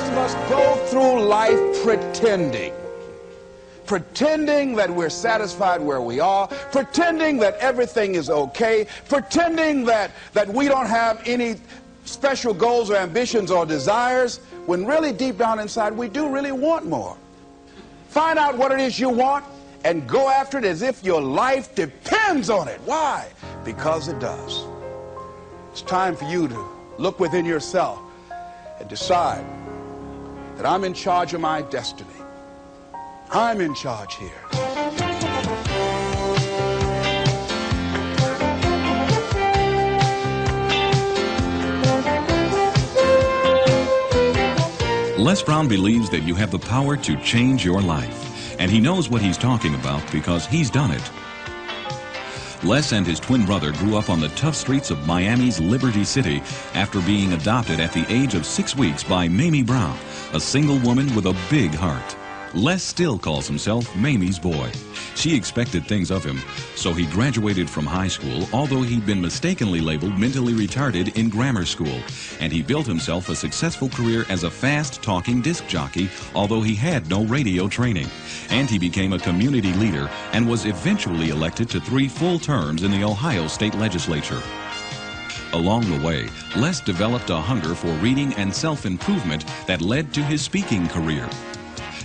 of us go through life pretending that we're satisfied where we are, pretending that everything is okay, pretending that we don't have any special goals or ambitions or desires, when really deep down inside we do really want more. Find out what it is you want and go after it as if your life depends on it. Why? Because it does. It's time for you to look within yourself and decide that I'm in charge of my destiny. I'm in charge here. Les Brown believes that you have the power to change your life, and he knows what he's talking about because he's done it. Les and his twin brother grew up on the tough streets of Miami's Liberty City after being adopted at the age of 6 weeks by Mamie Brown, a single woman with a big heart. Les still calls himself Mamie's boy. She expected things of him, so he graduated from high school, although he'd been mistakenly labeled mentally retarded in grammar school. And he built himself a successful career as a fast-talking disc jockey, although he had no radio training. And he became a community leader and was eventually elected to 3 full terms in the Ohio State Legislature. Along the way, Les developed a hunger for reading and self-improvement that led to his speaking career.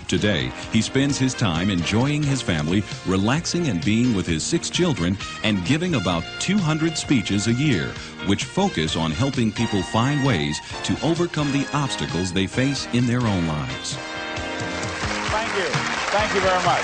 Today, he spends his time enjoying his family, relaxing and being with his 6 children, and giving about 200 speeches a year, which focus on helping people find ways to overcome the obstacles they face in their own lives. Thank you. Thank you very much.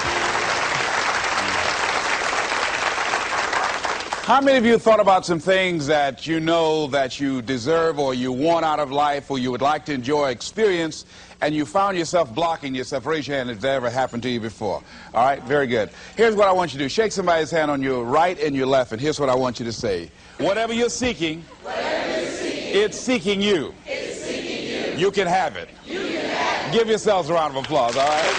How many of you thought about some things that you know that you deserve or you want out of life or you would like to enjoy, experience, and you found yourself blocking yourself? Raise your hand if that ever happened to you before. All right, very good. Here's what I want you to do. Shake somebody's hand on your right and your left, and here's what I want you to say. Whatever you're seeking, it's seeking you. It's seeking you. You can have it. You can have it. Give yourselves a round of applause, all right?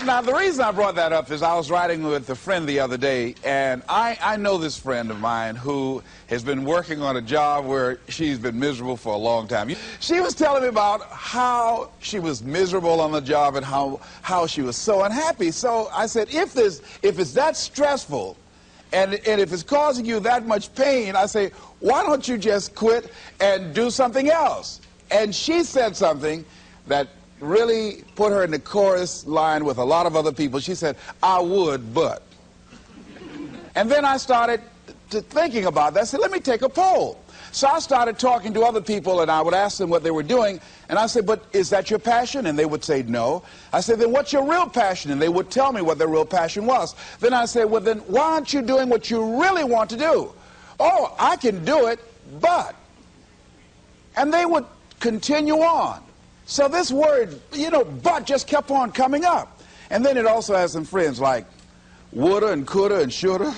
Now, the reason I brought that up is I was riding with a friend the other day, and I know this friend of mine who has been working on a job where she's been miserable for a long time. She was telling me about how she was miserable on the job and how she was so unhappy. So I said, if it's that stressful and if it's causing you that much pain, I say, why don't you just quit and do something else? And she said something that really put her in the chorus line with a lot of other people. She said, I would, but. And then I started thinking about that. I said, let me take a poll. So I started talking to other people, and I would ask them what they were doing. And I said, but is that your passion? And they would say no. I said, then what's your real passion? And they would tell me what their real passion was. Then I said, well, then why aren't you doing what you really want to do? Oh, I can do it, but. And they would continue on. So this word, but just kept on coming up. And then it also has some friends like woulda and coulda and shoulda.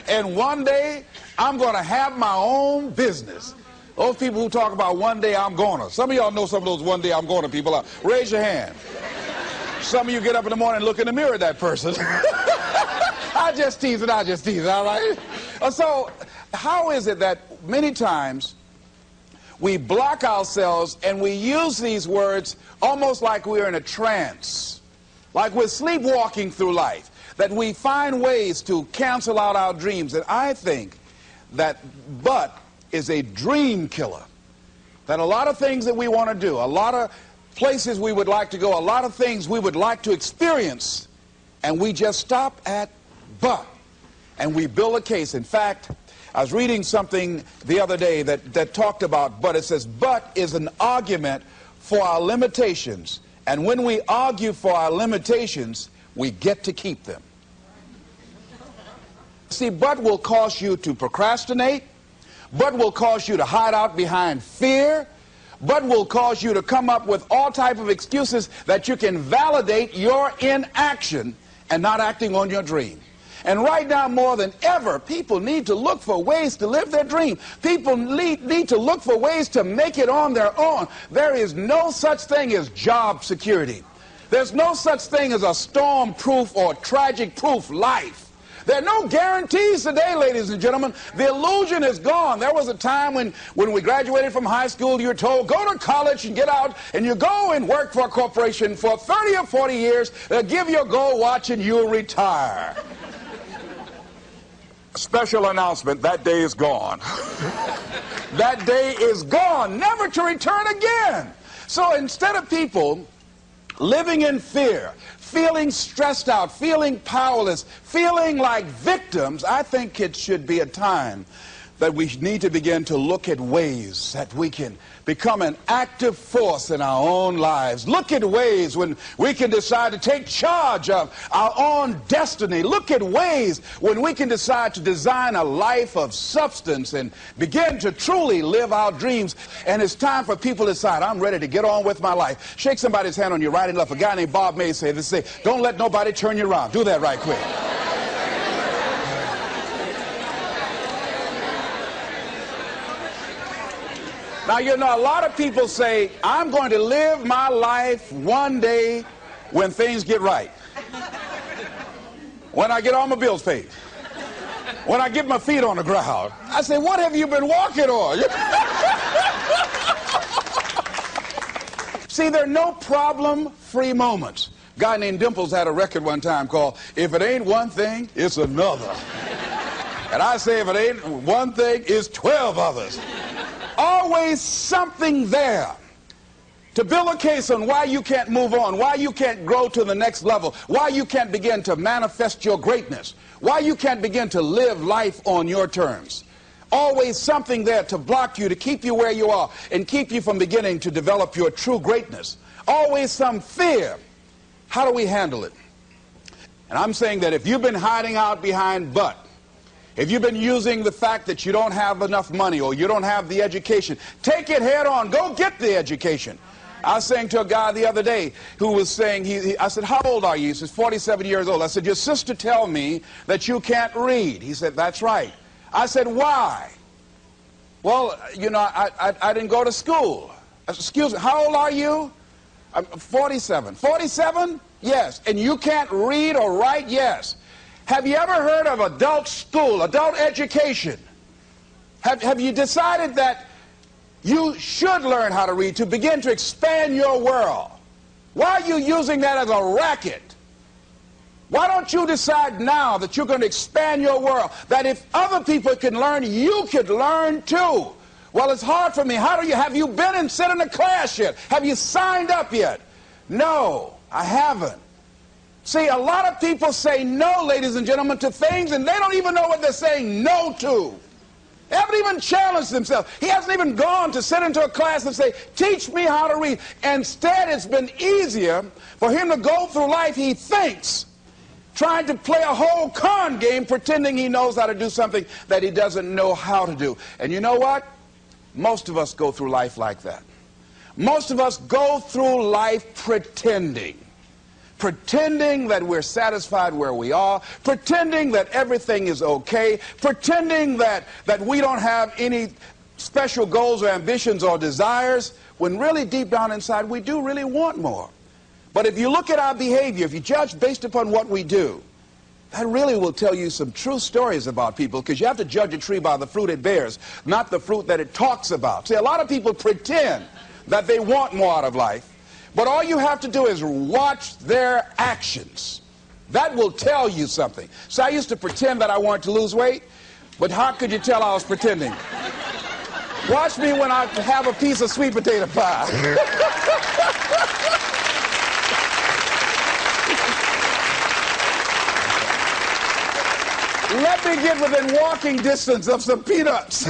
And one day, I'm going to have my own business. Those people who talk about one day I'm gonna. Some of y'all know some of those one day I'm gonna people. Raise your hand. Some of you get up in the morning and look in the mirror at that person. I just tease it, all right? So how is it that many times we block ourselves and we use these words almost like we're in a trance, like we're sleepwalking through life, that we find ways to cancel out our dreams? And I think that but is a dream killer, that a lot of things that we want to do, a lot of places we would like to go, a lot of things we would like to experience, and we just stop at but, and we build a case. In fact, I was reading something the other day that talked about but. It says, but is an argument for our limitations. And when we argue for our limitations, we get to keep them. See, but will cause you to procrastinate. But will cause you to hide out behind fear. But will cause you to come up with all type of excuses that you can validate your inaction and not acting on your dream. And right now, more than ever, people need to look for ways to live their dream. People need to look for ways to make it on their own. There is no such thing as job security. There's no such thing as a storm-proof or tragic-proof life. There are no guarantees today, ladies and gentlemen. The illusion is gone. There was a time when we graduated from high school, you were told, go to college and get out, and you go and work for a corporation for 30 or 40 years. They'll give you a gold watch and you'll retire. Special announcement, that day is gone. That day is gone, never to return again. So instead of people living in fear, feeling stressed out, feeling powerless, feeling like victims, I think it should be a time that we need to begin to look at ways that we can become an active force in our own lives. Look at ways when we can decide to take charge of our own destiny. Look at ways when we can decide to design a life of substance and begin to truly live our dreams. And it's time for people to decide, I'm ready to get on with my life. Shake somebody's hand on your right and left. A guy named Bob May said this, don't let nobody turn you around. Do that right quick. Now, you know, a lot of people say, I'm going to live my life one day when things get right. When I get all my bills paid. When I get my feet on the ground. I say, what have you been walking on? See, there are no problem-free moments. A guy named Dimples had a record one time called, If It Ain't One Thing, It's Another. And I say, if it ain't one thing, it's 12 others. Always something there to build a case on why you can't move on, why you can't grow to the next level, why you can't begin to manifest your greatness, why you can't begin to live life on your terms. Always something there to block you, to keep you where you are, and keep you from beginning to develop your true greatness. Always some fear. How do we handle it? And I'm saying that if you've been hiding out behind but, if you've been using the fact that you don't have enough money or you don't have the education, take it head on. Go get the education. I was saying to a guy the other day who was saying, I said, how old are you? He says, 47 years old. I said, your sister tell me that you can't read. He said, that's right. I said, why? Well, you know, I didn't go to school. I said, excuse me, how old are you? I'm 47. 47? Yes. And you can't read or write? Yes. Have you ever heard of adult school, adult education? Have you decided that you should learn how to read to begin to expand your world? Why are you using that as a racket? Why don't you decide now that you're going to expand your world, that if other people can learn, you could learn too? Well, it's hard for me. Have you been and sit in a class yet? Have you signed up yet? No, I haven't. See, a lot of people say no, ladies and gentlemen, to things, and they don't even know what they're saying no to. They haven't even challenged themselves. He hasn't even gone to sit into a class and say, teach me how to read. Instead, it's been easier for him to go through life, he thinks, trying to play a whole con game, pretending he knows how to do something that he doesn't know how to do. And you know what? Most of us go through life like that. Most of us go through life pretending that we're satisfied where we are, pretending that everything is okay, pretending that we don't have any special goals or ambitions or desires, when really deep down inside we do really want more. But if you look at our behavior, if you judge based upon what we do, that really will tell you some true stories about people, because you have to judge a tree by the fruit it bears, not the fruit that it talks about. See, a lot of people pretend that they want more out of life, but all you have to do is watch their actions. That will tell you something. So I used to pretend that I wanted to lose weight, but how could you tell I was pretending? Watch me when I have a piece of sweet potato pie. Let me get within walking distance of some peanuts,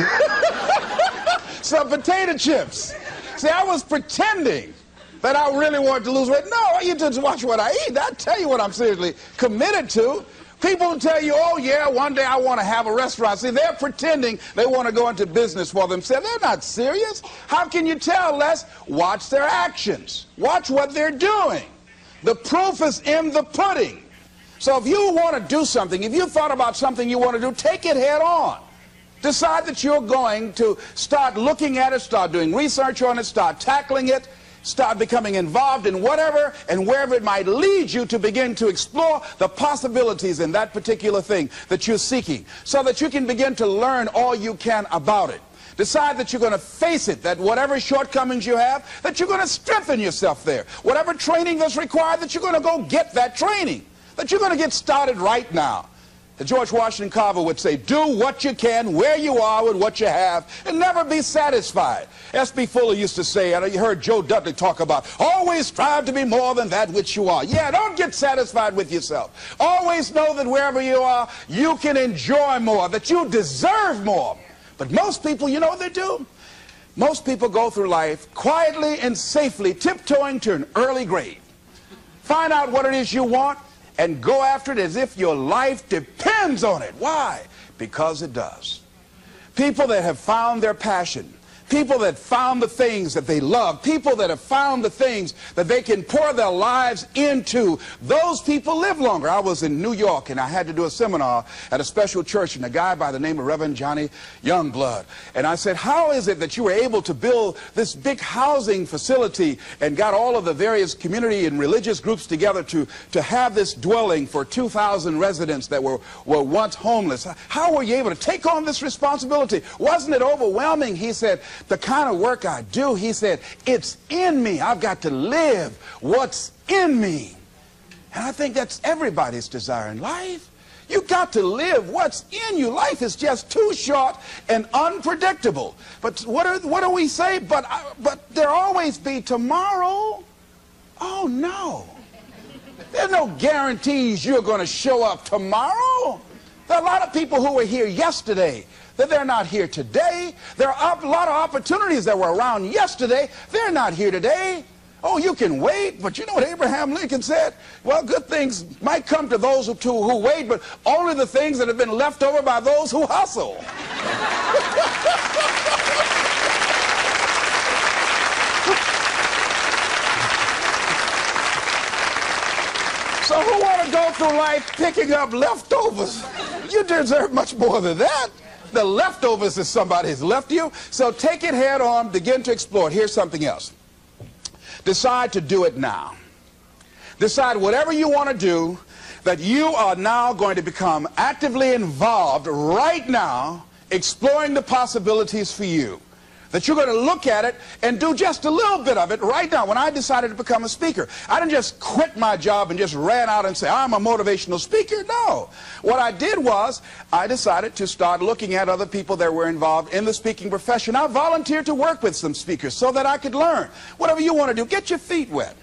some potato chips. See, I was pretending that I really wanted to lose weight. No, you just watch what I eat. I'll tell you what I'm seriously committed to. People tell you, oh yeah, one day I want to have a restaurant. See, they're pretending they want to go into business for themselves. They're not serious. How can you tell, Les? Watch their actions. Watch what they're doing. The proof is in the pudding. So if you want to do something, if you thought about something you want to do, take it head on. Decide that you're going to start looking at it, start doing research on it, start tackling it, Start becoming involved in whatever and wherever it might lead you to begin to explore the possibilities in that particular thing that you're seeking, so that you can begin to learn all you can about it. Decide that you're going to face it, that whatever shortcomings you have, that you're going to strengthen yourself there. Whatever training that's required, that you're going to go get that training, that you're going to get started right now. George Washington Carver would say, do what you can, where you are with what you have, and never be satisfied. S.B. Fuller used to say, and you heard Joe Dudley talk about, always strive to be more than that which you are. Yeah, don't get satisfied with yourself. Always know that wherever you are, you can enjoy more, that you deserve more. But most people, you know what they do? Most people go through life quietly and safely, tiptoeing to an early grave. Find out what it is you want, and go after it as if your life depends on it. Why? Because it does. People that have found their passion, people that found the things that they love, people that have found the things that they can pour their lives into, those people live longer. I was in New York and I had to do a seminar at a special church, and a guy by the name of Reverend Johnny Youngblood. And I said, how is it that you were able to build this big housing facility and got all of the various community and religious groups together to have this dwelling for 2,000 residents that were once homeless? How were you able to take on this responsibility? Wasn't it overwhelming? He said, the kind of work I do, he said, it's in me. I've got to live what's in me. And I think that's everybody's desire in life. You've got to live what's in you. Life is just too short and unpredictable. But what do we say? But there'll always be tomorrow. Oh, no. There's no guarantees you're going to show up tomorrow. There are a lot of people who were here yesterday that they're not here today. There are a lot of opportunities that were around yesterday. They're not here today. Oh, you can wait, but you know what Abraham Lincoln said? Well, good things might come to those who wait, but only the things that have been left over by those who hustle. So who want to go through life picking up leftovers? You deserve much more than that. The leftovers is somebody has left you. So take it head on, begin to explore it. Here's something else. Decide to do it now. Decide whatever you want to do, that you are now going to become actively involved right now, exploring the possibilities for you. That you're going to look at it and do just a little bit of it right now. When I decided to become a speaker, I didn't just quit my job and just ran out and say, I'm a motivational speaker. No. What I did was, I decided to start looking at other people that were involved in the speaking profession. I volunteered to work with some speakers so that I could learn. Whatever you want to do, get your feet wet.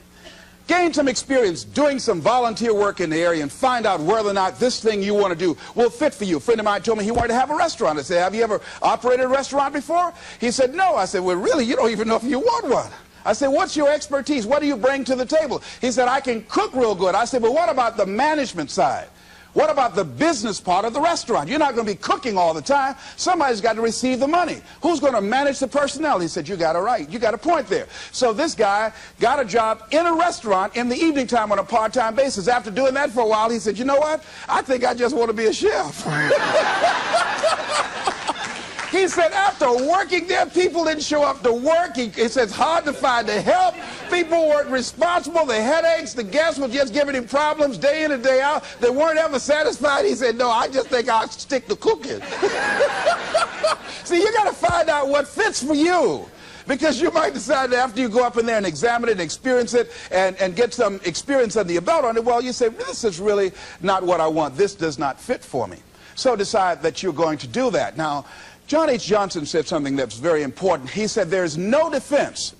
Gain some experience doing some volunteer work in the area and find out whether or not this thing you want to do will fit for you. A friend of mine told me he wanted to have a restaurant. I said, have you ever operated a restaurant before? He said, no. I said, well, really, you don't even know if you want one. I said, what's your expertise? What do you bring to the table? He said, I can cook real good. I said, well, what about the management side? What about the business part of the restaurant? You're not going to be cooking all the time. Somebody's got to receive the money. Who's going to manage the personnel? He said, you got it right. You got a point there. So this guy got a job in a restaurant in the evening time on a part-time basis. After doing that for a while, he said, you know what? I think I just want to be a chef. He said after working there, people didn't show up to work. He said it's hard to find the help. People weren't responsible. The headaches, the guests were just giving him problems day in and day out. They weren't ever satisfied. He said, no, I just think I'll stick to cooking. See, you got to find out what fits for you. Because you might decide that after you go up in there and examine it and experience it and get some experience under your belt on it, well, you say, this is really not what I want. This does not fit for me. So decide that you're going to do that. Now, John H. Johnson said something that's very important. He said, there's no defense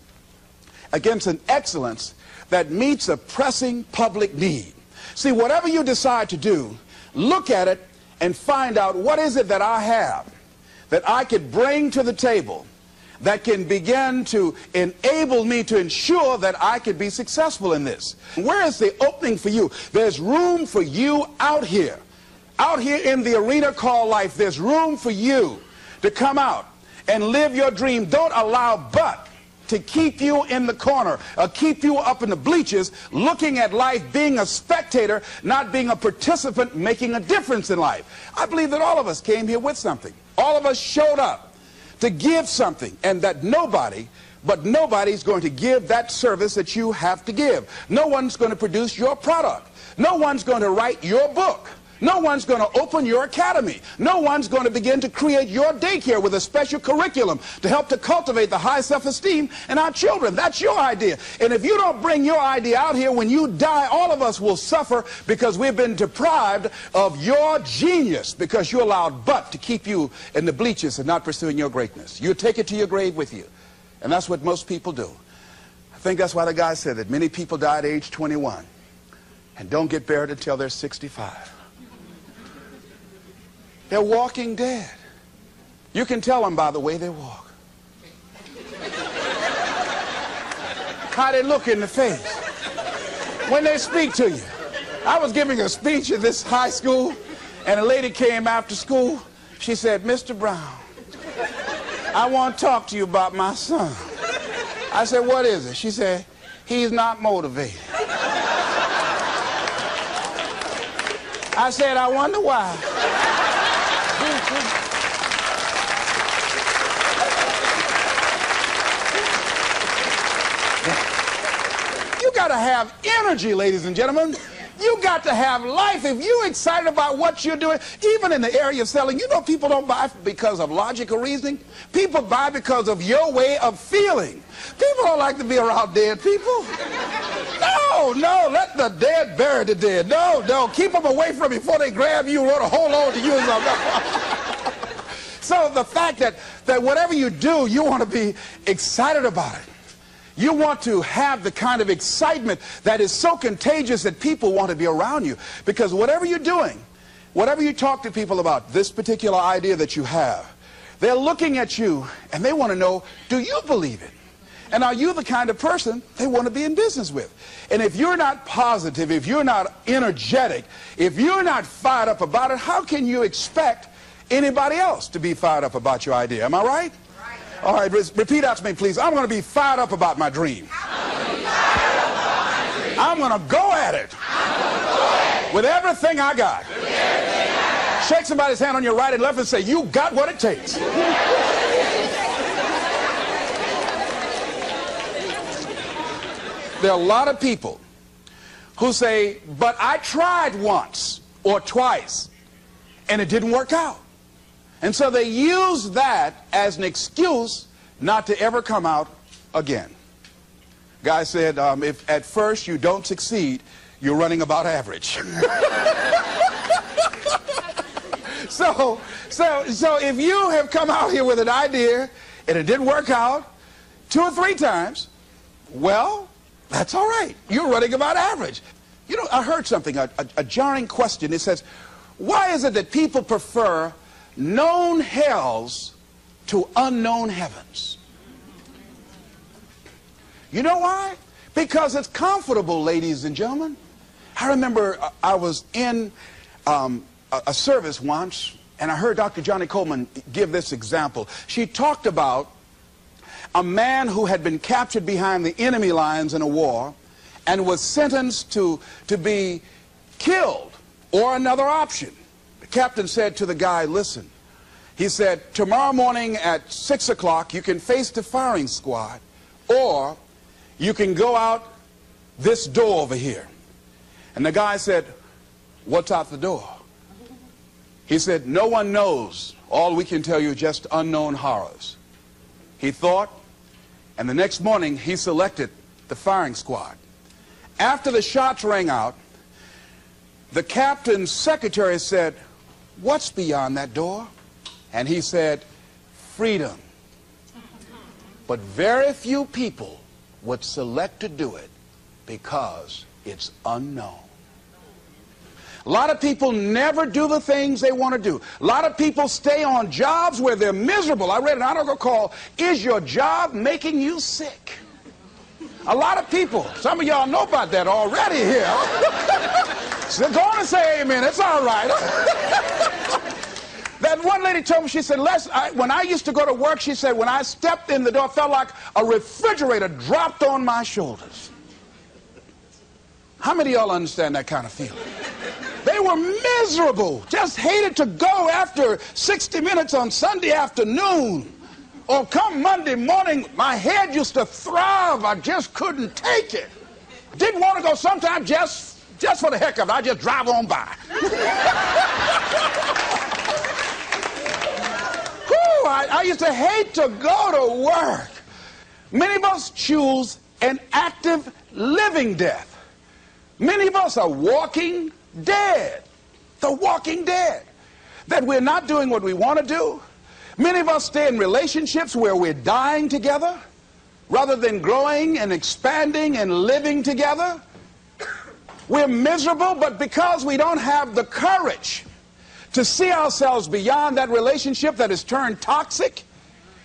against an excellence that meets a pressing public need. See, whatever you decide to do, look at it and find out what is it that I have that I could bring to the table that can begin to enable me to ensure that I could be successful in this. Where is the opening for you? There's room for you out here. Out here in the arena called life, there's room for you to come out and live your dream. Don't allow but to keep you in the corner or keep you up in the bleachers looking at life, being a spectator, not being a participant, making a difference in life. I believe that all of us came here with something. All of us showed up to give something, and that nobody but nobody's going to give that service that you have to give. No one's going to produce your product. No one's going to write your book. No one's going to open your academy. No one's going to begin to create your daycare with a special curriculum to help to cultivate the high self-esteem in our children. That's your idea. And if you don't bring your idea out here, when you die, all of us will suffer because we've been deprived of your genius because you allowed but to keep you in the bleachers and not pursuing your greatness. You take it to your grave with you. And that's what most people do. I think that's why the guy said that many people die at age 21 and don't get buried until they're 65. They're walking dead. You can tell them by the way they walk. How they look in the face. When they speak to you. I was giving a speech at this high school, and a lady came after school. She said, "Mr. Brown, I want to talk to you about my son." I said, "What is it?" She said, "He's not motivated." I said, "I wonder why." You got to have energy, ladies and gentlemen. You got to have life. If you're excited about what you're doing, even in the area of selling, you know people don't buy because of logic or reasoning. People buy because of your way of feeling. People don't like to be around dead people. No, let the dead bury the dead. No, keep them away from you before they grab you or hold on to you. So the fact that whatever you do, you want to be excited about it. You want to have the kind of excitement that is so contagious that people want to be around you. Because whatever you're doing, whatever you talk to people about, this particular idea that you have, they're looking at you and they want to know, do you believe it? And are you the kind of person they want to be in business with? And if you're not positive, if you're not energetic, if you're not fired up about it, how can you expect anybody else to be fired up about your idea? Am I right? All right, repeat out to me, please. I'm going to be fired up about my dream. I'm going to go at it with everything I got. Shake somebody's hand on your right and left and say, "You got what it takes." There are a lot of people who say, "But I tried once or twice and it didn't work out." And so they use that as an excuse not to ever come out again. Guy said, if at first you don't succeed, you're running about average. So if you have come out here with an idea and it didn't work out 2 or 3 times, well, that's all right. You're running about average. You know, I heard something, a jarring question. It says, why is it that people prefer known hells to unknown heavens? You know why? Because it's comfortable, ladies and gentlemen. I remember I was in a service once, and I heard Dr. Johnny Coleman give this example. She talked about a man who had been captured behind the enemy lines in a war and was sentenced to be killed or another option. The captain said to the guy, "Listen," he said, "tomorrow morning at 6 o'clock you can face the firing squad, or you can go out this door over here." And the guy said, "What's out the door?" He said, "No one knows. All we can tell you is just unknown horrors." He thought, and the next morning he selected the firing squad. After the shots rang out, the captain's secretary said, "What's beyond that door?" And he said, "Freedom." But very few people would select to do it because it's unknown. A lot of people never do the things they want to do. A lot of people stay on jobs where they're miserable. I read an article called, "Is Your Job Making You Sick?" A lot of people, some of y'all know about that already here. So go on and say amen. It's all right. That one lady told me, she said, when I used to go to work, she said, when I stepped in the door, it felt like a refrigerator dropped on my shoulders. How many of y'all understand that kind of feeling? They were miserable, just hated to go after 60 minutes on Sunday afternoon Or come Monday morning, my head used to throb. I just couldn't take it. Didn't want to go sometimes just for the heck of it. I just drive on by. I used to hate to go to work. Many of us choose an active living death. Many of us are walking dead. The walking dead. That we're not doing what we want to do. Many of us stay in relationships where we're dying together rather than growing and expanding and living together. We're miserable, but because we don't have the courage to see ourselves beyond that relationship that has turned toxic,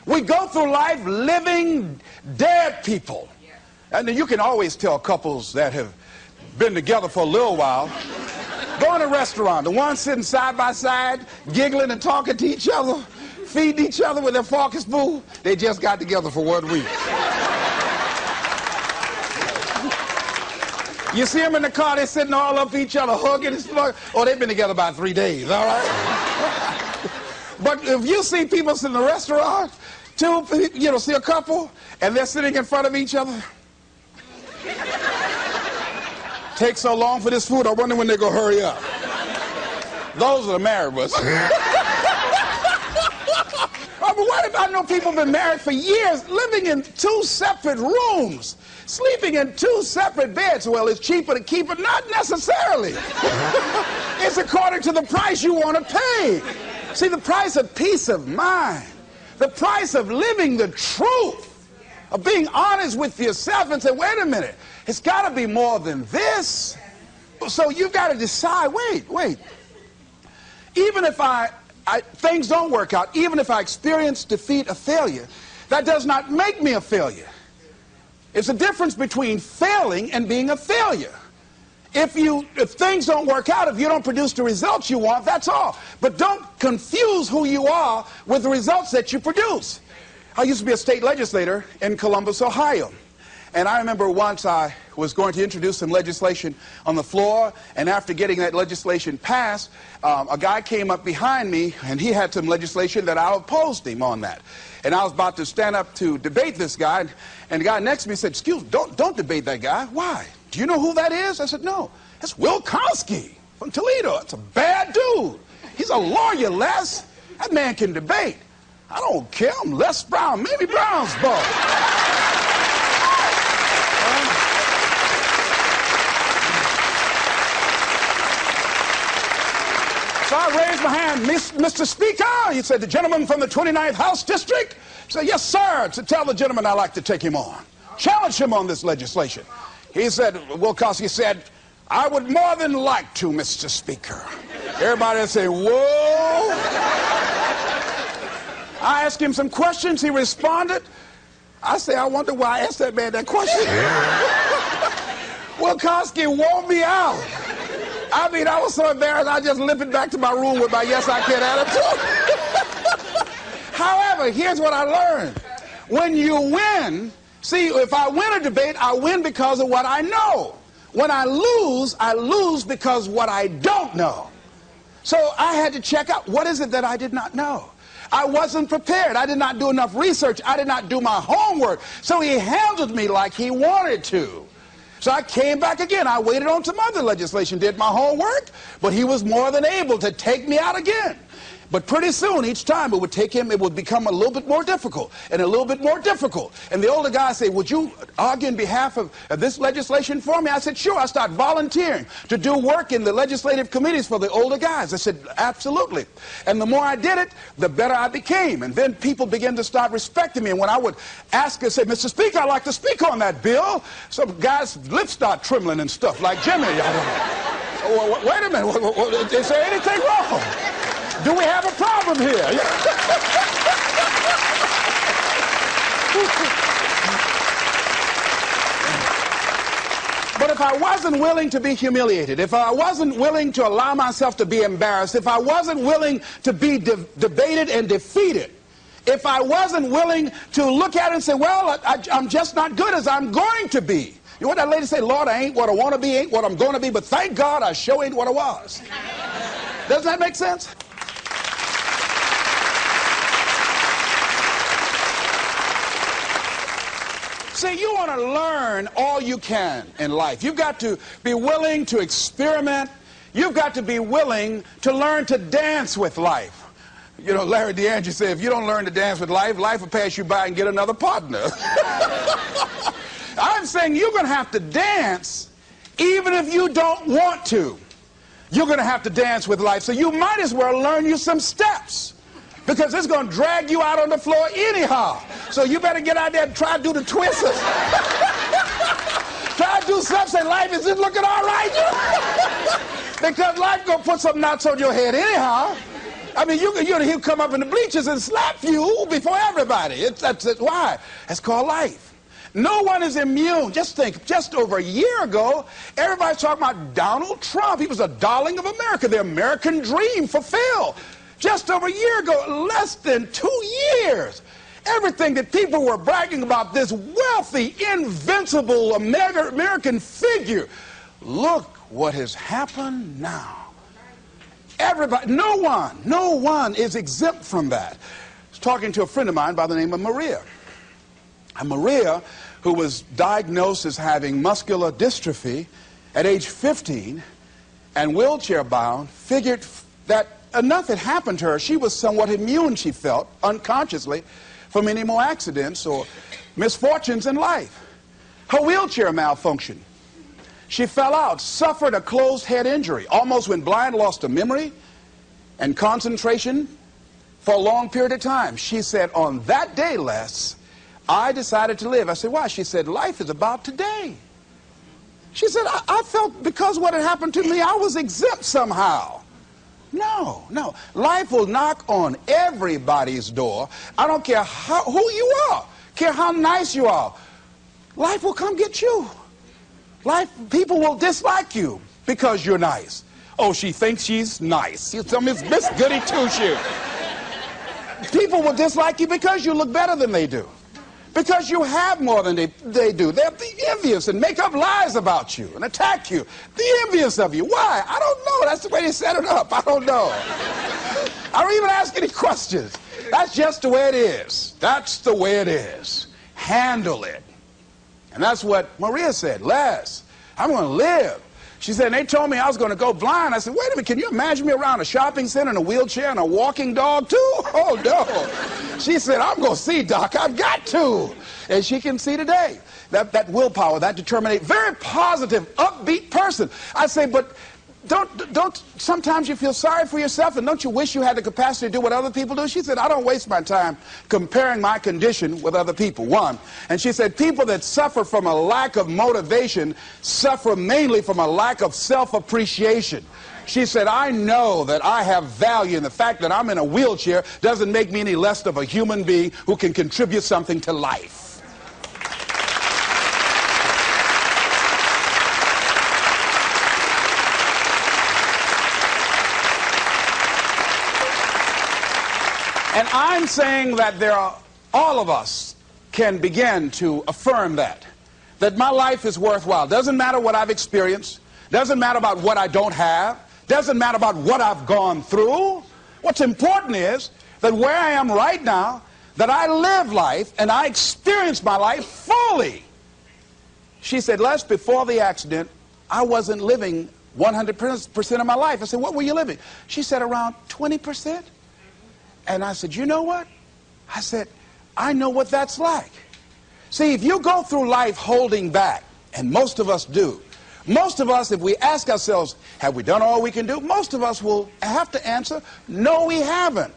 we go through life living dead people. And you can always tell couples that have been together for a little while. Go in a restaurant, the ones sitting side by side, giggling and talking to each other, feeding each other with their fork and spoon, they just got together for 1 week. You see them in the car, they're sitting all up each other, hugging and stuff. Oh, they've been together about 3 days, all right? But if you see people sitting in a restaurant, see a couple, and they're sitting in front of each other. Takes so long for this food, I wonder when they're going to hurry up. Those are the married ones. But what if I know people have been married for years, living in 2 separate rooms, sleeping in 2 separate beds? Well, it's cheaper to keep it. Not necessarily. It's according to the price you want to pay. See, the price of peace of mind, the price of living the truth, of being honest with yourself and say, wait a minute, it's got to be more than this. So you've got to decide, wait. Even if things don't work out, even if I experience defeat or failure, that does not make me a failure. It's a difference between failing and being a failure. If things don't work out, if you don't produce the results you want, that's all. But don't confuse who you are with the results that you produce. I used to be a state legislator in Columbus, Ohio. And I remember once I was going to introduce some legislation on the floor, and after getting that legislation passed, a guy came up behind me, and he had some legislation that I opposed him on that. And I was about to stand up to debate this guy, and the guy next to me said, excuse me, don't debate that guy. Why? Do you know who that is? I said, no. That's Will Kosky from Toledo. That's a bad dude. He's a lawyer, Les. That man can debate. I don't care. I'm Les Brown, Mamie Brown's boy. So I raised my hand, Mr. Speaker. He said, the gentleman from the 29th House District? I said, yes, sir. To tell the gentleman I'd like to take him on. Challenge him on this legislation. He said, Will Kosky said, I would more than like to, Mr. Speaker. Everybody would say, whoa. I asked him some questions. He responded. I say, I wonder why I asked that man that question. Will Kosky wore me out. I mean, I was so embarrassed, I just limped back to my room with my yes, I can attitude. However, here's what I learned. When you win, see, if I win a debate, I win because of what I know. When I lose because what I don't know. So I had to check out, what is it that I did not know? I wasn't prepared. I did not do enough research. I did not do my homework. So he handled me like he wanted to. So I came back again. I waited on some other legislation, did my homework, but he was more than able to take me out again. But pretty soon, each time it would become a little bit more difficult and a little bit more difficult. And the older guy said, would you argue in behalf of this legislation for me? I said, sure. I started volunteering to do work in the legislative committees for the older guys. I said, absolutely. And the more I did it, the better I became. And then people began to start respecting me. And when I would ask and say, Mr. Speaker, I'd like to speak on that bill, some guys' lips start trembling and stuff like Jimmy. Wait a minute. Is there anything wrong? Do we have a problem here? But if I wasn't willing to be humiliated, if I wasn't willing to allow myself to be embarrassed, if I wasn't willing to be debated and defeated, if I wasn't willing to look at it and say, well, I'm just not good as I'm going to be. You know what that lady say? Lord, I ain't what I want to be, ain't what I'm going to be, but thank God I sure ain't what I was. Doesn't that make sense? See, you want to learn all you can in life. You've got to be willing to experiment. You've got to be willing to learn to dance with life. You know, Larry DeAndre said, if you don't learn to dance with life, life will pass you by and get another partner. I'm saying you're going to have to dance even if you don't want to. You're going to have to dance with life. So you might as well learn you some steps, because it's going to drag you out on the floor anyhow. So you better get out there and try to do the twisters. Try to do something, say, life is just looking all right. Because life going to put some knots on your head anyhow. I mean, he'll come up in the bleachers and slap you before everybody. That's why. That's called life. No one is immune. Just think, just over a year ago, everybody's talking about Donald Trump. He was a darling of America, the American dream fulfilled. Just over a year ago, less than 2 years, everything that people were bragging about, this wealthy, invincible American figure, look what has happened now. Everybody, no one is exempt from that. I was talking to a friend of mine by the name of Maria. And Maria, who was diagnosed as having muscular dystrophy at age 15 and wheelchair bound, figured that enough had happened to her. She was somewhat immune, she felt, unconsciously, from any more accidents or misfortunes in life. Her wheelchair malfunctioned. She fell out, suffered a closed head injury, almost went blind, lost her memory and concentration for a long period of time. She said, on that day, Les, I decided to live. I said, why? She said, life is about today. She said, I felt because what had happened to me, I was exempt somehow. No. Life will knock on everybody's door. I don't care who you are, care how nice you are. Life will come get you. People will dislike you because you're nice. Oh, she thinks she's nice. She's Miss Goody Two-Shoes. People will dislike you because you look better than they do. Because you have more than they do. They'll be envious and make up lies about you and attack you. Be envious of you. Why? I don't know. That's the way they set it up. I don't know. I don't even ask any questions. That's just the way it is. That's the way it is. Handle it. And that's what Maria said. Les, I'm going to live. She said, and they told me I was going to go blind. I said, wait a minute, can you imagine me around a shopping center in a wheelchair and a walking dog too? Oh, no. She said, I'm going to see, Doc. I've got to. And she can see today. That willpower, that determination, very positive, upbeat person. I say, but don't sometimes you feel sorry for yourself, and don't you wish you had the capacity to do what other people do? She said, I don't waste my time comparing my condition with other people, one. And she said, people that suffer from a lack of motivation suffer mainly from a lack of self-appreciation. She said, I know that I have value, and the fact that I'm in a wheelchair doesn't make me any less of a human being who can contribute something to life. And I'm saying that all of us can begin to affirm that my life is worthwhile. Doesn't matter what I've experienced. Doesn't matter about what I don't have. Doesn't matter about what I've gone through. What's important is that where I am right now, that I live life and I experience my life fully. She said, Les, before the accident, I wasn't living 100% of my life. I said, what were you living? She said, around 20%. And I said, you know what? I said, I know what that's like. See, if you go through life holding back, and most of us do, most of us, if we ask ourselves, have we done all we can do? Most of us will have to answer, no, we haven't.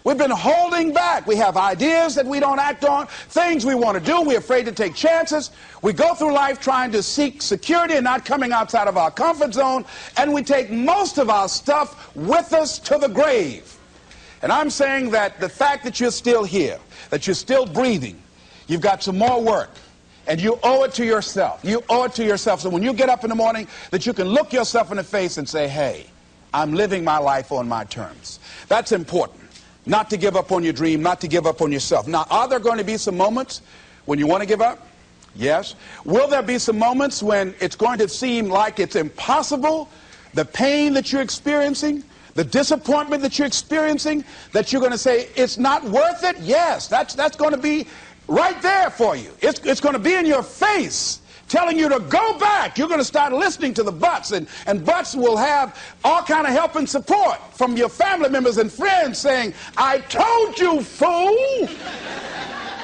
We've been holding back. We have ideas that we don't act on, things we want to do. We're afraid to take chances. We go through life trying to seek security and not coming outside of our comfort zone, and we take most of our stuff with us to the grave. And I'm saying that the fact that you're still here, that you're still breathing, you've got some more work, and you owe it to yourself. You owe it to yourself. So when you get up in the morning, that you can look yourself in the face and say, hey, I'm living my life on my terms. That's important. Not to give up on your dream, not to give up on yourself. Now, are there going to be some moments when you want to give up? Yes. Will there be some moments when it's going to seem like it's impossible? The pain that you're experiencing, the disappointment that you're experiencing, that you're going to say, it's not worth it? Yes, that's going to be right there for you. It's going to be in your face, telling you to go back. You're going to start listening to the buts, and buts will have all kind of help and support from your family members and friends saying, I told you, fool.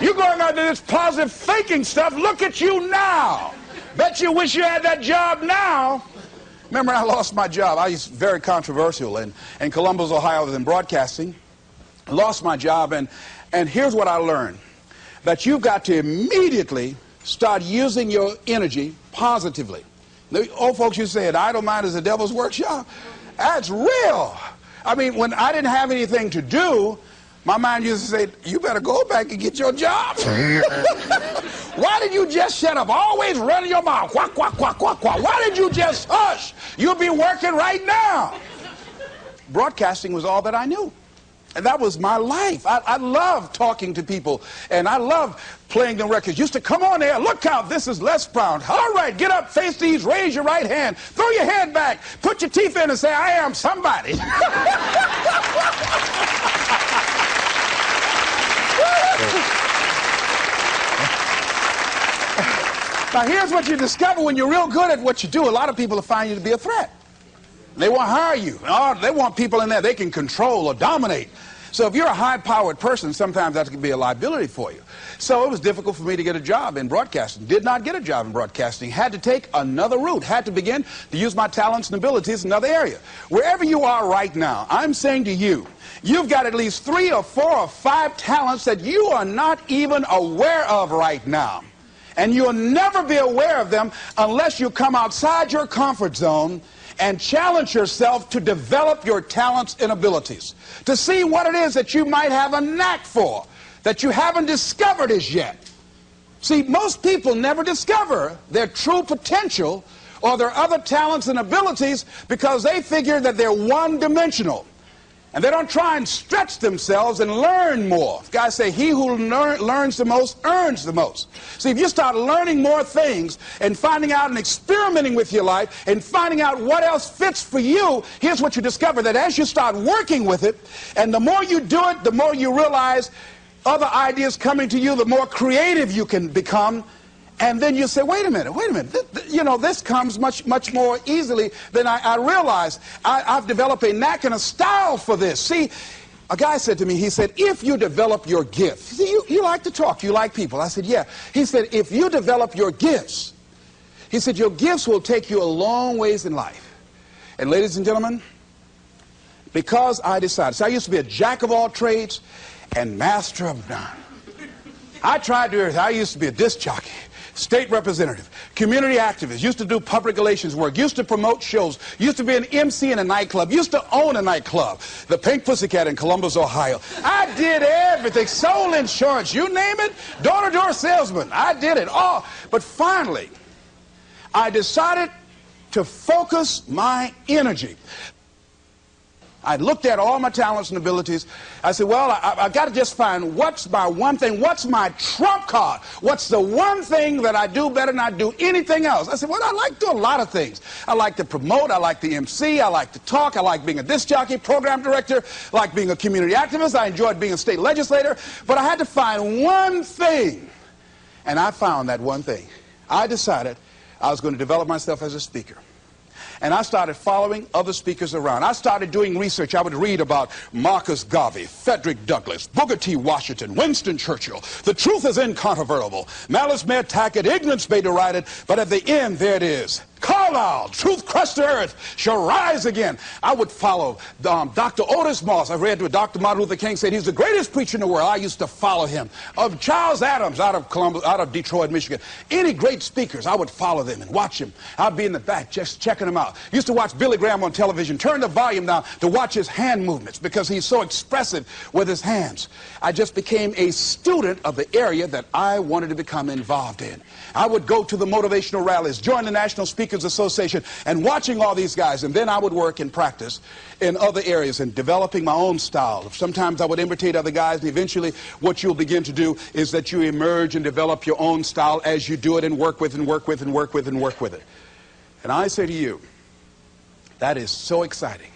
You're going on to this positive thinking stuff. Look at you now. Bet you wish you had that job now. Remember, I lost my job. I was very controversial in Columbus, Ohio, in broadcasting. I lost my job, and here's what I learned. That you've got to immediately start using your energy positively. The old folks used to say, idle mind is the devil's workshop. That's real. I mean, when I didn't have anything to do, my mind used to say, you better go back and get your job. Why did you just shut up? Always running your mouth. Quack, quack, quack, quack, quack. Why did you just hush? You'll be working right now. Broadcasting was all that I knew. And that was my life. I loved talking to people, and I loved playing the records. Used to come on there, look out, this is Les Brown. All right, get up, face these, raise your right hand, throw your head back, put your teeth in and say, I am somebody. Now here's what you discover when you're real good at what you do. A lot of people will find you to be a threat. They want to hire you. Oh, they want people in there they can control or dominate. So if you're a high-powered person, sometimes that can be a liability for you. So it was difficult for me to get a job in broadcasting. Did not get a job in broadcasting. Had to take another route. Had to begin to use my talents and abilities in another area. Wherever you are right now, I'm saying to you, you've got at least 3 or 4 or 5 talents that you are not even aware of right now. And you'll never be aware of them unless you come outside your comfort zone and challenge yourself to develop your talents and abilities, to see what it is that you might have a knack for, that you haven't discovered as yet. See, most people never discover their true potential or their other talents and abilities because they figure that they're one-dimensional. And they don't try and stretch themselves and learn more. Guys say, he who learns the most earns the most. See, if you start learning more things and finding out and experimenting with your life and finding out what else fits for you, here's what you discover, that as you start working with it, and the more you do it, the more you realize other ideas coming to you, the more creative you can become. And then you say, wait a minute, this comes much more easily than I realized. I've developed a knack and a style for this. See, a guy said to me, he said, if you develop your gifts, see, you like to talk, you like people. I said, yeah. He said, if you develop your gifts, he said, your gifts will take you a long ways in life. And ladies and gentlemen, because I decided, so I used to be a jack of all trades and master of none. I tried to do everything. I used to be a disc jockey, state representative, community activist, used to do public relations work, used to promote shows, used to be an MC in a nightclub, used to own a nightclub, the Pink Pussycat in Columbus, Ohio. I did everything, sold insurance, you name it, door-to-door salesman. I did it all. But finally, I decided to focus my energy. I looked at all my talents and abilities. I said, well, I've got to just find what's my one thing, what's my trump card, what's the one thing that I do better than I do anything else. I said, well, I like to do a lot of things. I like to promote, I like to MC, I like to talk, I like being a disc jockey, program director, I like being a community activist, I enjoyed being a state legislator, but I had to find one thing, and I found that one thing. I decided I was going to develop myself as a speaker. And I started following other speakers around. I started doing research. I would read about Marcus Garvey, Frederick Douglass, Booker T. Washington, Winston Churchill. The truth is incontrovertible. Malice may attack it, ignorance may deride it, but at the end, there it is. Carlyle, truth crushed to earth, shall rise again. I would follow Dr. Otis Moss. I read what Dr. Martin Luther King said. He's the greatest preacher in the world. I used to follow him. Of Charles Adams out of Columbus, out of Detroit, Michigan. Any great speakers, I would follow them and watch them. I'd be in the back just checking them out. Used to watch Billy Graham on television, turn the volume down to watch his hand movements because he's so expressive with his hands. I just became a student of the area that I wanted to become involved in. I would go to the motivational rallies, join the National Speakers Association, and watching all these guys, and then I would work and practice in other areas and developing my own style. Sometimes I would imitate other guys, and eventually what you'll begin to do is that you emerge and develop your own style as you do it and work with and work with and work with and work with it. And I say to you, that is so exciting.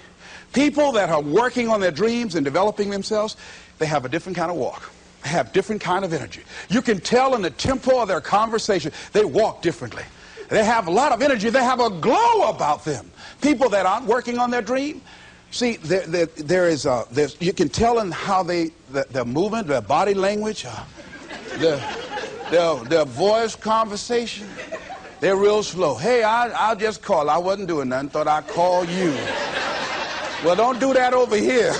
People that are working on their dreams and developing themselves, they have a different kind of walk. have different kind of energy. You can tell in the tempo of their conversation, they walk differently. They have a lot of energy. They have a glow about them. People that aren't working on their dream, see, you can tell in how their movement, their body language, their voice conversation, they're real slow. Hey, I'll just call. I wasn't doing nothing. Thought I'd call you. Well, don't do that over here.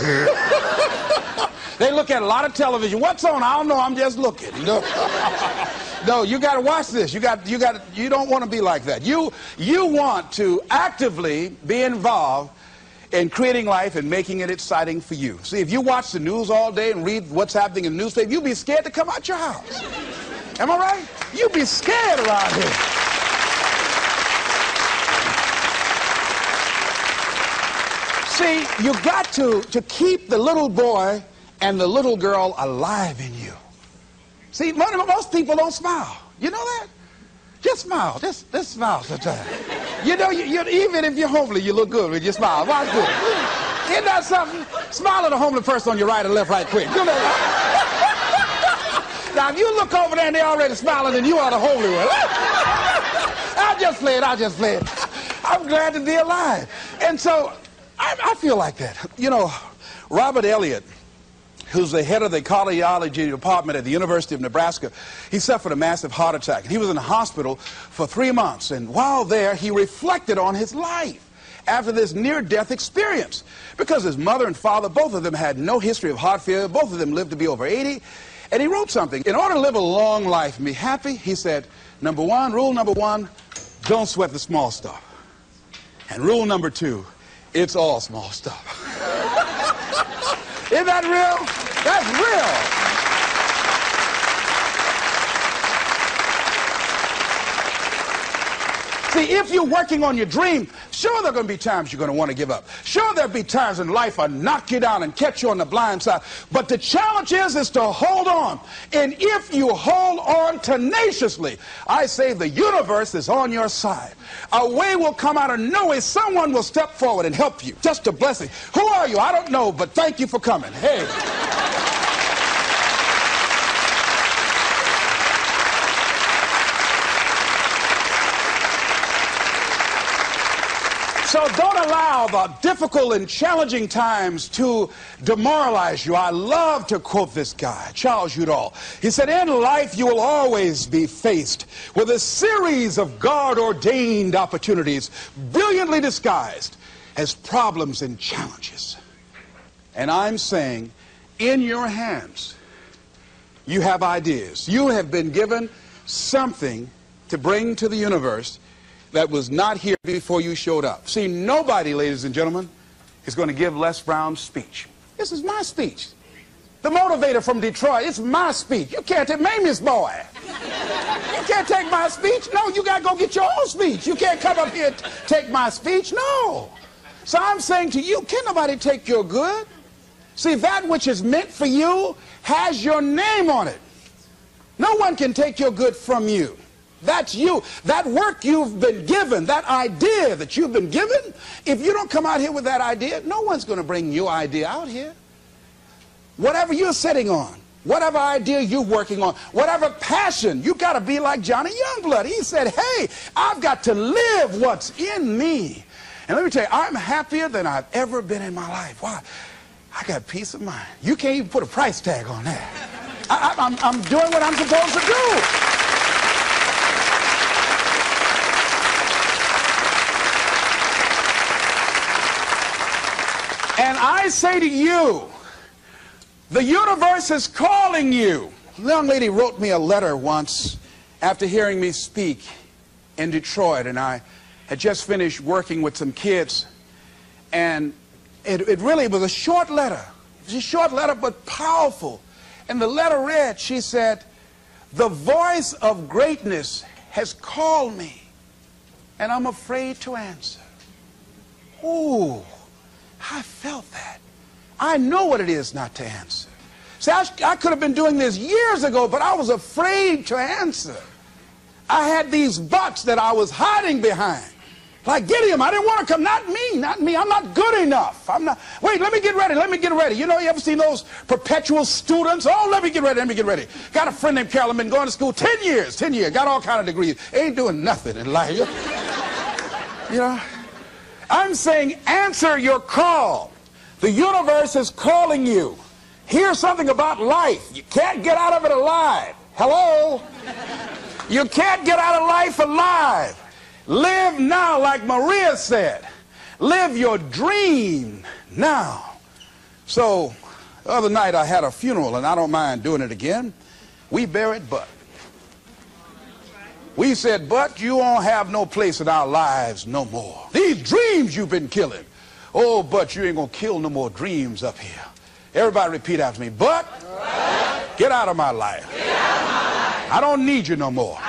They look at a lot of television. What's on? I don't know. I'm just looking. You know? No, you got to watch this. You don't want to be like that. You want to actively be involved in creating life and making it exciting for you. See, if you watch the news all day and read what's happening in the newspaper, you'll be scared to come out your house. Am I right? You'll be scared around here. See, you got to keep the little boy and the little girl alive in you. See, most people don't smile. You know that? Just smile. Just smile sometimes. You know, even if you're homely, you look good when you smile. Watch good. Isn't that something? Smile at a homely person on your right and left right quick. You know. Now, if you look over there and they're already smiling, then you are the homely one. I'll just play it. I'm glad to be alive. And so, I feel like that. You know, Robert Elliott, who's the head of the cardiology department at the University of Nebraska, he suffered a massive heart attack. He was in the hospital for 3 months, and while there, he reflected on his life after this near-death experience. Because his mother and father, both of them had no history of heart failure, both of them lived to be over 80, and he wrote something. In order to live a long life and be happy, he said, rule number one, don't sweat the small stuff. And rule number two, it's all small stuff. Isn't that real? That's real. See, if you're working on your dream, sure there are going to be times you're going to want to give up. Sure there'll be times in life I'll knock you down and catch you on the blind side. But the challenge is to hold on. And if you hold on tenaciously, I say the universe is on your side. A way will come out of nowhere. Someone will step forward and help you. Just a blessing. Who are you? I don't know, but thank you for coming. Hey. So don't allow the difficult and challenging times to demoralize you. I love to quote this guy, Charles Udall. He said, in life you will always be faced with a series of God-ordained opportunities, brilliantly disguised as problems and challenges. And I'm saying, in your hands, you have ideas. You have been given something to bring to the universe that was not here before you showed up. See, nobody, ladies and gentlemen, is going to give Les Brown's speech. This is my speech. The motivator from Detroit, it's my speech. You can't take Mamie's boy. You can't take my speech. No, you got to go get your own speech. You can't come up here and take my speech. No. So I'm saying to you, can't nobody take your good? See, that which is meant for you has your name on it. No one can take your good from you. That's you. That work you've been given, that idea that you've been given, if you don't come out here with that idea, no one's going to bring your idea out here. Whatever you're sitting on, whatever idea you're working on, whatever passion, you got to be like Johnny Youngblood. He said, hey, I've got to live what's in me. And let me tell you, I'm happier than I've ever been in my life. Why? I got peace of mind. You can't even put a price tag on that. I'm doing what I'm supposed to do. And I say to you, the universe is calling you. A young lady wrote me a letter once after hearing me speak in Detroit, and I had just finished working with some kids, and it really was a short letter. It was a short letter, but powerful. And the letter read, she said, the voice of greatness has called me, and I'm afraid to answer. Ooh. I felt that. I know what it is not to answer. See, I could have been doing this years ago, but I was afraid to answer. I had these buts that I was hiding behind. Like Gideon, I didn't want to come. Not me, not me. I'm not good enough. I'm not. Wait, let me get ready. Let me get ready. You know, you ever seen those perpetual students? Oh, let me get ready. Let me get ready. Got a friend named Carolyn, been going to school 10 years. Got all kind of degrees. Ain't doing nothing in life. You know, I'm saying answer your call. The universe is calling you. Here's something about life. You can't get out of it alive. Hello? You can't get out of life alive. Live now, like Maria said. Live your dream now. So, the other night I had a funeral, and I don't mind doing it again. We buried Bud. We said, Bud, you won't have no place in our lives no more. These dreams you've been killing. Oh, Bud, you ain't gonna kill no more dreams up here. Everybody repeat after me. Bud, get out of my life. I don't need you no more.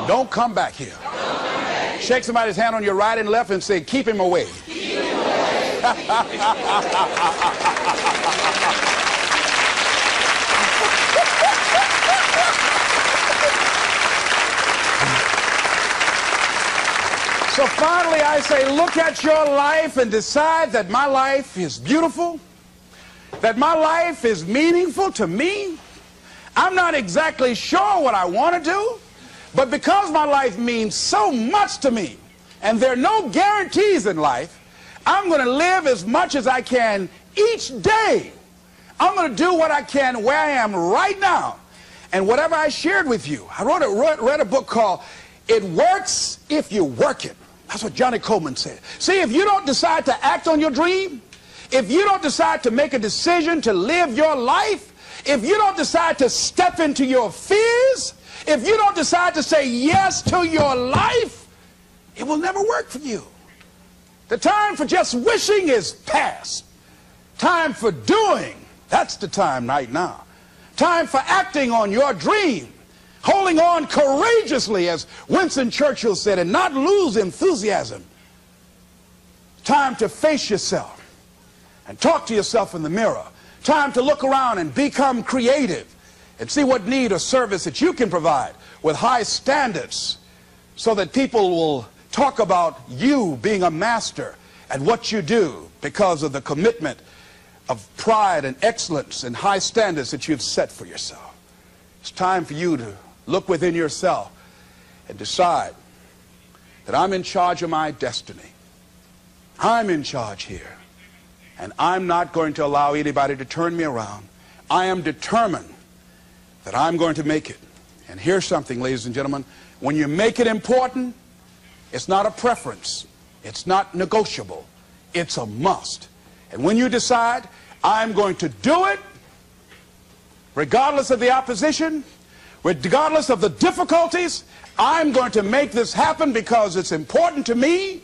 Don't come back here. Shake somebody's hand on your right and left and say, keep him away. Keep him away. So finally I say, look at your life and decide that my life is beautiful, that my life is meaningful to me. I'm not exactly sure what I want to do, but because my life means so much to me, and there are no guarantees in life, I'm going to live as much as I can each day. I'm going to do what I can where I am right now. And whatever I shared with you, I read a book called It Works If You Work It. That's what Johnny Coleman said. See, if you don't decide to act on your dream, if you don't decide to make a decision to live your life, if you don't decide to step into your fears, if you don't decide to say yes to your life, it will never work for you. The time for just wishing is past. Time for doing, that's the time right now. Time for acting on your dream, holding on courageously, as Winston Churchill said, and not lose enthusiasm. Time to face yourself and talk to yourself in the mirror. Time to look around and become creative and see what need or service that you can provide with high standards so that people will talk about you being a master at what you do because of the commitment of pride and excellence and high standards that you've set for yourself. It's time for you to look within yourself and decide that I'm in charge of my destiny. I'm in charge here. And I'm not going to allow anybody to turn me around. I am determined that I'm going to make it. And here's something, ladies and gentlemen. When you make it important, it's not a preference. It's not negotiable. It's a must. And when you decide, I'm going to do it, regardless of the opposition, regardless of the difficulties, I'm going to make this happen because it's important to me.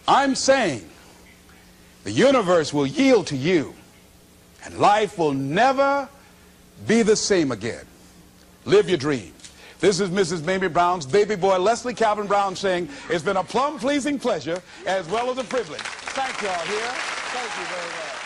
I'm saying the universe will yield to you, and life will never be the same again. Live your dream. This is Mrs. Mamie Brown's baby boy, Leslie Calvin Brown, saying it's been a plumb pleasing pleasure as well as a privilege. Thank you all here. Thank you very much.